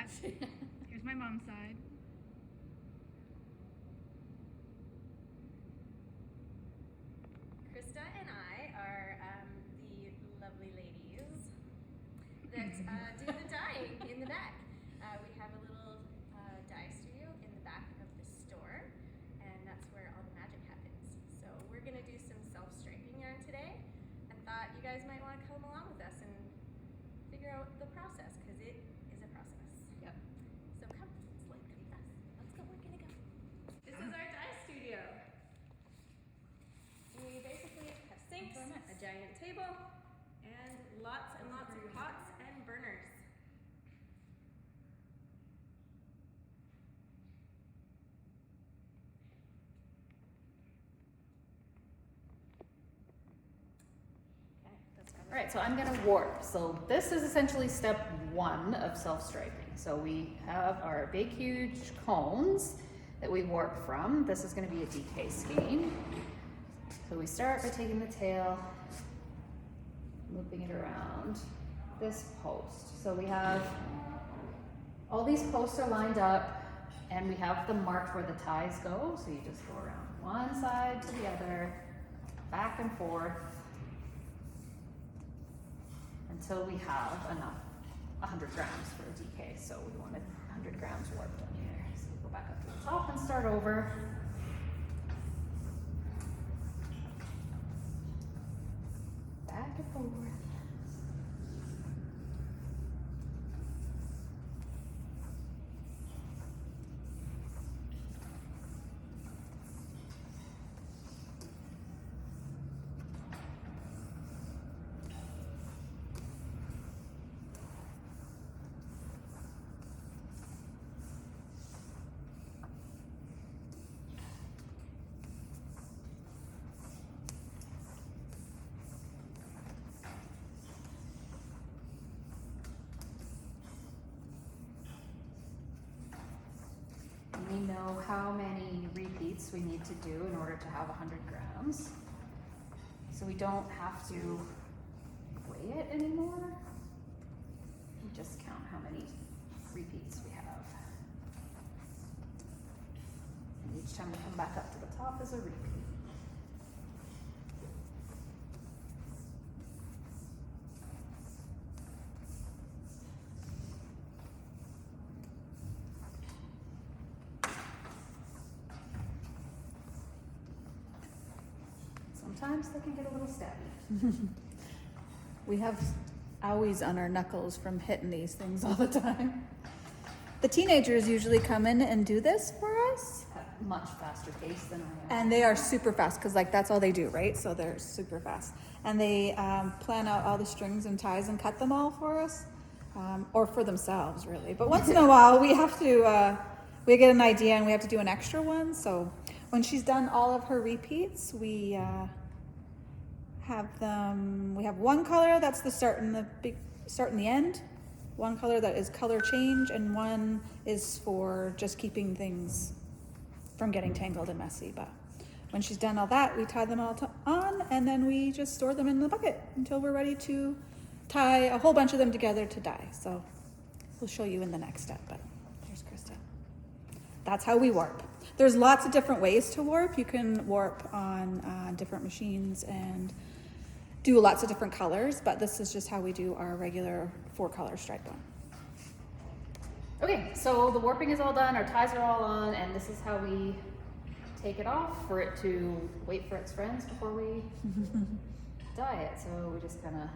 much. Here's my mom's side. Krista and I are the lovely ladies that do the dyeing in the back. We have a little dye studio in the back of the store, and that's where all the magic happens. So we're gonna do some self-striping yarn today, and thought you guys might want to come along with us and figure out the process, because it is a process. Yep. So come fast. Let's go, we're gonna go. This is our dye studio. We basically have sinks, a giant table, and lots of pots and burners. Okay, that's All right, so I'm gonna warp. So this is essentially step 1 of self-striping. So we have our big, huge cones that we warp from. This is gonna be a DK skein. So we start by taking the tail, looping it around this post. So we have, all these posts are lined up, and we have them marked where the ties go. So you just go around one side to the other, back and forth, until we have enough, 100 grams for a DK. So we wanted 100 grams warped on here. So we go back up to the top and start over. Back and forth. We know how many repeats we need to do in order to have 100 grams. So we don't have to weigh it anymore. We just count how many repeats we have. And each time we come back up to the top is a repeat. Sometimes they can get a little stabby. We have owies on our knuckles from hitting these things all the time. The teenagers usually come in and do this for us. At a much faster pace than I am. And they are super fast, because like that's all they do, right? So they're super fast. And they plan out all the strings and ties and cut them all for us, or for themselves really. But once in a while we have to, we get an idea and we have to do an extra one. So when she's done all of her repeats, we have one color that's the start and the end, one color that is color change, and one is for just keeping things from getting tangled and messy. But when she's done all that, we tie them all on, and then we just store them in the bucket until we're ready to tie a whole bunch of them together to dye. So we'll show you in the next step, but there's Krista. That's how we warp. There's lots of different ways to warp. You can warp on different machines and do lots of different colors, but this is just how we do our regular 4-color stripe one. Okay, so the warping is all done, our ties are all on, and this is how we take it off for it to wait for its friends before we dye it. So we just kind of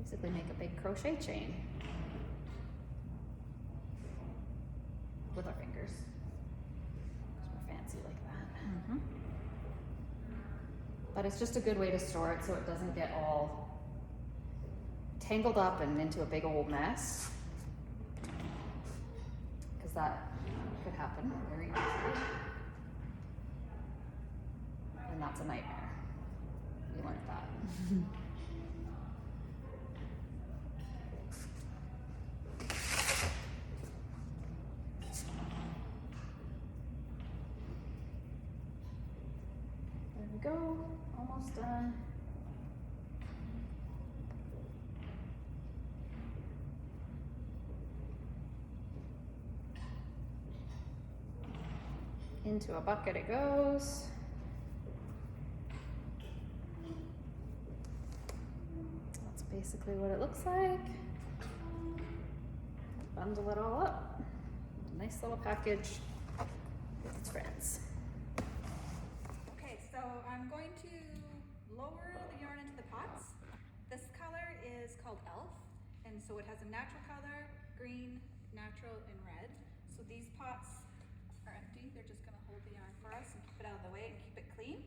basically make a big crochet chain with our fingers. We're fancy like that. Mm-hmm. But it's just a good way to store it so it doesn't get all tangled up and into a big old mess. Because that could happen very easily. And that's a nightmare. We learned that. There we go, almost done. Into a bucket it goes. That's basically what it looks like. Bundle it all up. Nice little package with its friends. Okay, so I'm going to lower the yarn into the pots. This color is called Elf, and so it has a natural color, green, natural, and red. So these pots are empty. They're just gonna hold the yarn for us and keep it out of the way and keep it clean.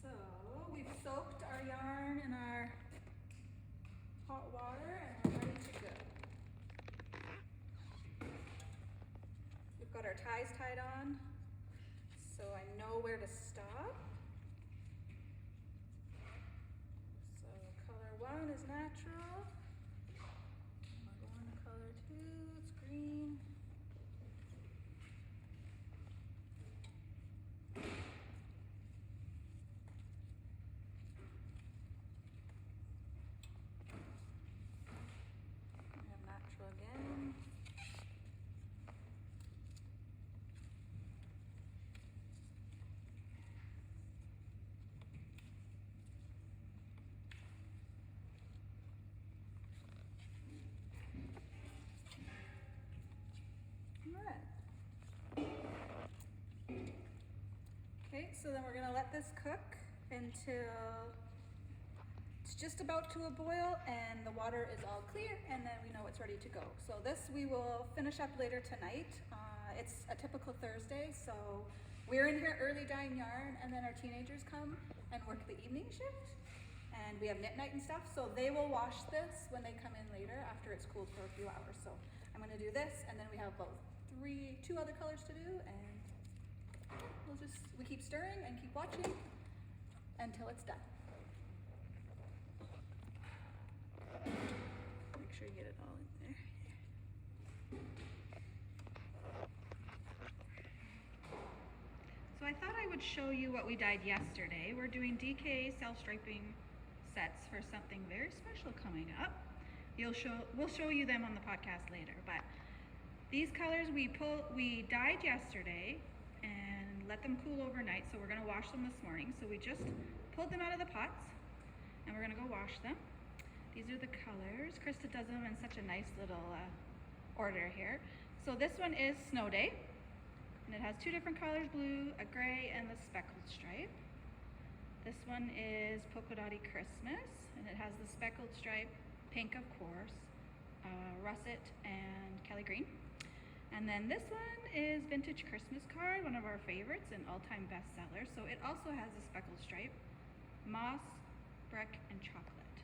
So we've soaked our yarn in our hot water and we're ready to go. We've got our ties tied on, so I know where to stop. So color 1 is natural. We're going to color 2, it's green. We have natural again. Okay, so then we're gonna let this cook until it's just about to a boil and the water is all clear, and then we know it's ready to go. So this we will finish up later tonight. It's a typical Thursday, so we're in here early dyeing yarn, and then our teenagers come and work the evening shift, and we have knit night and stuff, so they will wash this when they come in later after it's cooled for a few hours. So I'm gonna do this, and then we have about two other colors to do, and we keep stirring and keep watching until it's done. Make sure you get it all in there. So I thought I would show you what we dyed yesterday. We're doing DK self-striping sets for something very special coming up. We'll show you them on the podcast later, but these colors we dyed yesterday and let them cool overnight, so we're gonna wash them this morning. So we just pulled them out of the pots and we're gonna go wash them. These are the colors. Krista does them in such a nice little order here. So this one is Snow Day, and it has two different colors, blue, a gray, and the speckled stripe. This one is Polka Dotty Christmas, and it has the speckled stripe, pink of course, russet, and Kelly green. And then this one is Vintage Christmas Card, one of our favorites and all-time bestsellers. So it also has a speckled stripe, moss, brick, and chocolate.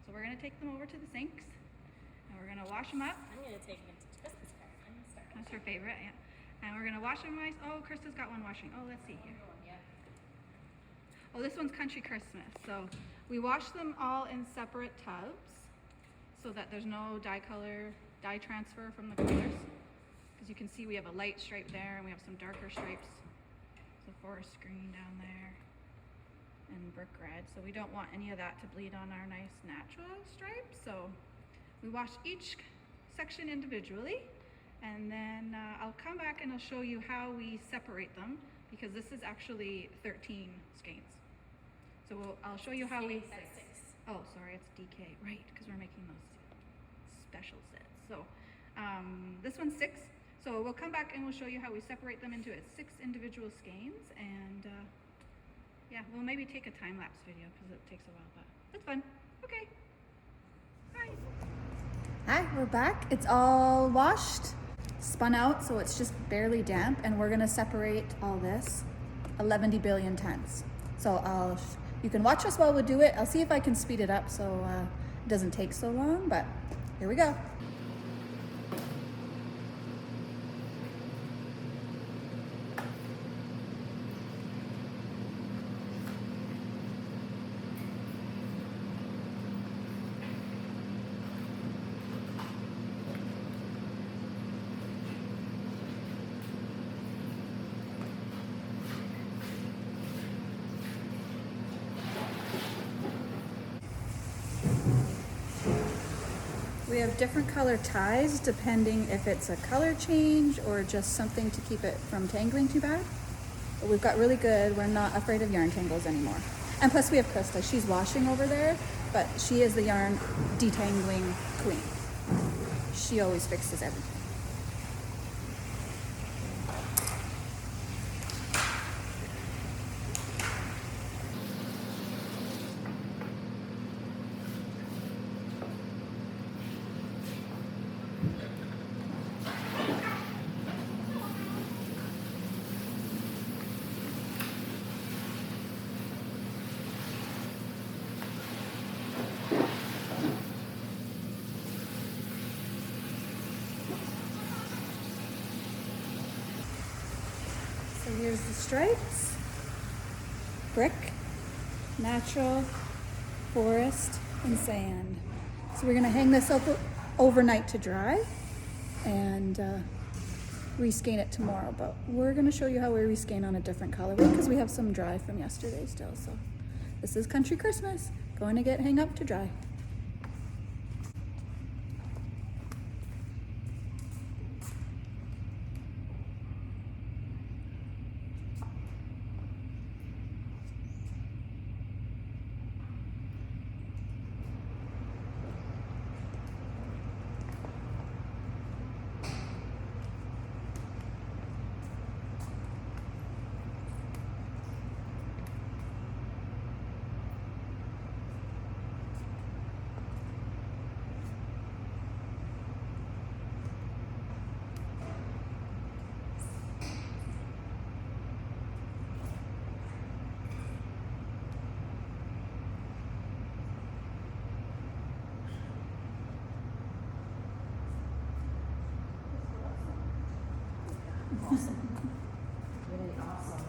So we're gonna take them over to the sinks and we're gonna wash them up. I'm gonna take Vintage Christmas Card. I'm gonna start. That's her favorite, yeah. And we're gonna wash them nice. Oh, Krista's got one washing. Oh, let's see here. Oh, this one's Country Christmas. So we wash them all in separate tubs so that there's no dye transfer from the colors. As you can see, we have a light stripe there and we have some darker stripes. So forest green down there and brick red. So we don't want any of that to bleed on our nice natural stripe. So we wash each section individually, and then I'll come back and I'll show you how we separate them, because this is actually 13 skeins. So I'll show you how we... That's 6. Oh, sorry, it's DK, right, because we're making those special sets. So this one's 6. So we'll come back and we'll show you how we separate them into 6 individual skeins, and yeah, we'll maybe take a time-lapse video because it takes a while, but that's fun. Okay, bye. Hi, we're back. It's all washed, spun out, so it's just barely damp, and we're gonna separate all this 11 billion tons. So you can watch us while we do it. I'll see if I can speed it up so it doesn't take so long, but here we go. We have different color ties depending if it's a color change or just something to keep it from tangling too bad. But we've got really good, we're not afraid of yarn tangles anymore. And plus we have Krista, she's washing over there, but she is the yarn detangling queen. She always fixes everything. So here's the stripes, brick, natural, forest, and sand. So we're gonna hang this up overnight to dry and reskein it tomorrow, but we're gonna show you how we reskein on a different colorway because we have some dry from yesterday still. So this is Country Christmas, going to get hung up to dry. Awesome. Really awesome.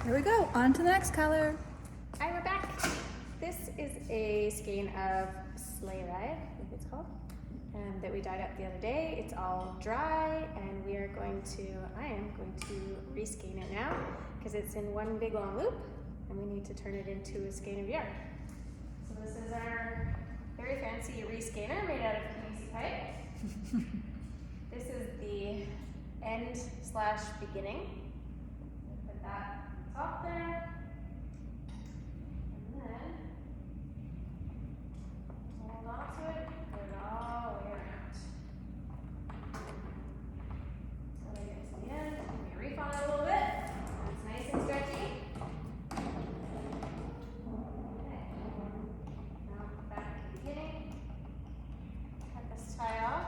Here we go, on to the next color. Hi, we're back. This is a skein of Sleigh Ride, I think it's called, that we dyed up the other day. It's all dry, and I am going to reskein it now because it's in one big long loop, and we need to turn it into a skein of yarn. So this is our very fancy reskeiner made out of PVC pipe. This is the end/beginning. Put that top there, and then hold on to it, put it all the way around. So we get to the end, we reef on it a little bit, so it's nice and stretchy. Okay, now back at the beginning, cut this tie off.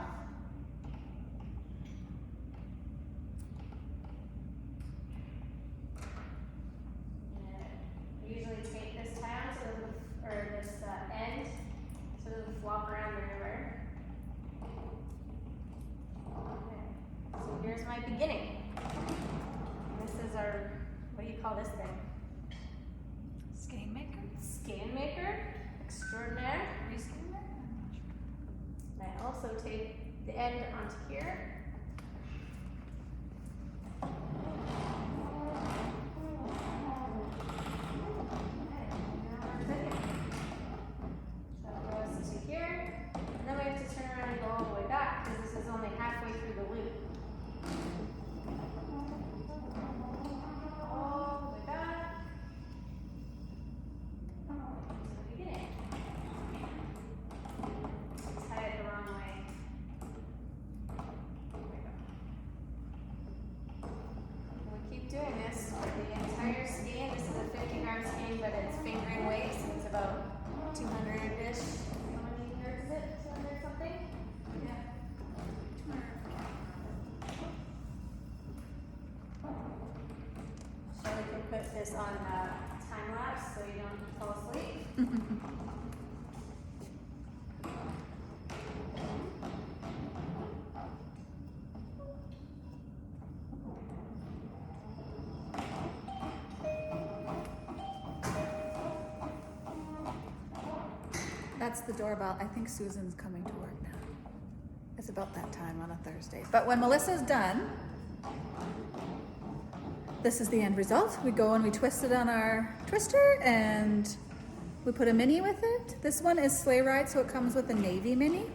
Usually take this tie on this end so it doesn't flop around everywhere. Okay, so here's my beginning. This is our, what do you call this thing? Skein maker? Skein maker extraordinaire. Reskeiner? And I also take the end onto here. this on time lapse so you don't fall asleep. That's the doorbell. I think Susan's coming to work now. It's about that time on a Thursday. But when Melissa's done, this is the end result. We go and we twist it on our twister and we put a mini with it. This one is sleigh ride, so it comes with a navy mini.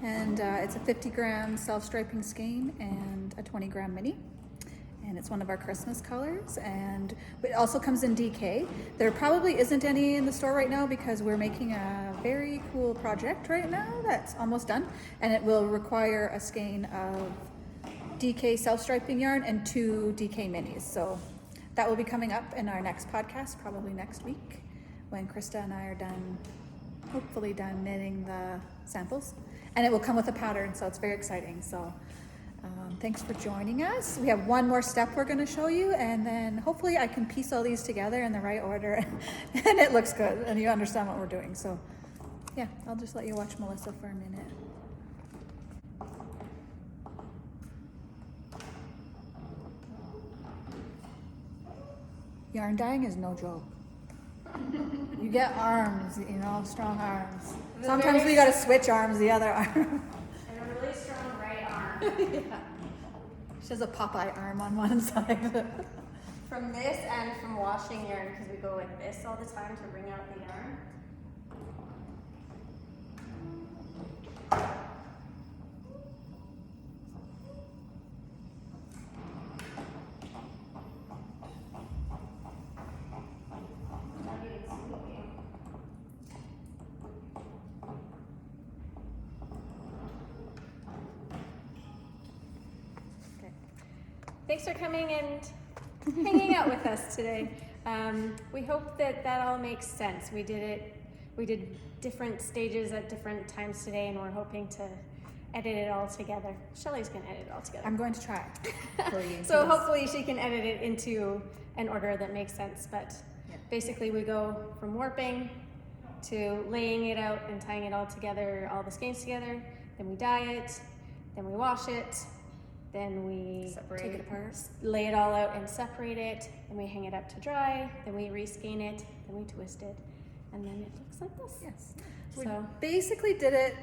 And it's a 50-gram self-striping skein and a 20-gram mini. And it's one of our Christmas colors, and it also comes in DK. There probably isn't any in the store right now because we're making a very cool project right now that's almost done, and it will require a skein of DK self-striping yarn and 2 DK minis. So that will be coming up in our next podcast, probably next week, when Krista and I are done, hopefully done knitting the samples. And it will come with a pattern, so it's very exciting. So thanks for joining us. We have one more step we're going to show you, and then hopefully I can piece all these together in the right order and it looks good and you understand what we're doing. So yeah, I'll just let you watch Melissa for a minute. Yarn dyeing is no joke. You get arms, you know, strong arms. Sometimes we got to switch arms, the other arm. And a really strong right arm. Yeah. She has a Popeye arm on one side. From this and from washing yarn, because we go like this all the time to wring out the yarn. Thanks for coming and hanging out with us today. We hope that all makes sense. We did different stages at different times today, and we're hoping to edit it all together. Shelley's gonna edit it all together. I'm going to try. So hopefully she can edit it into an order that makes sense. But basically we go from warping to laying it out and tying it all together, all the skeins together. Then we dye it, then we wash it, then we Take it apart. lay it all out and separate it, then we hang it up to dry, then we reskein it, then we twist it, and then it looks like this. Yes. So We basically did it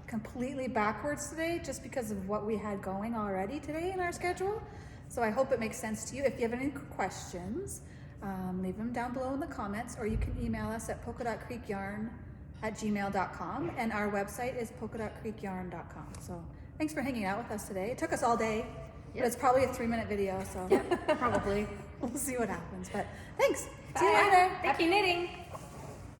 completely backwards today just because of what we had going already today in our schedule. So I hope it makes sense to you. If you have any questions, leave them down below in the comments, or you can email us at polkadotcreekyarn@gmail.com, and our website is polkadotcreekyarn.com. So thanks for hanging out with us today. It took us all day, but it's probably a 3-minute video, so Probably. we'll see what happens. But thanks. bye. See you later. Happy knitting.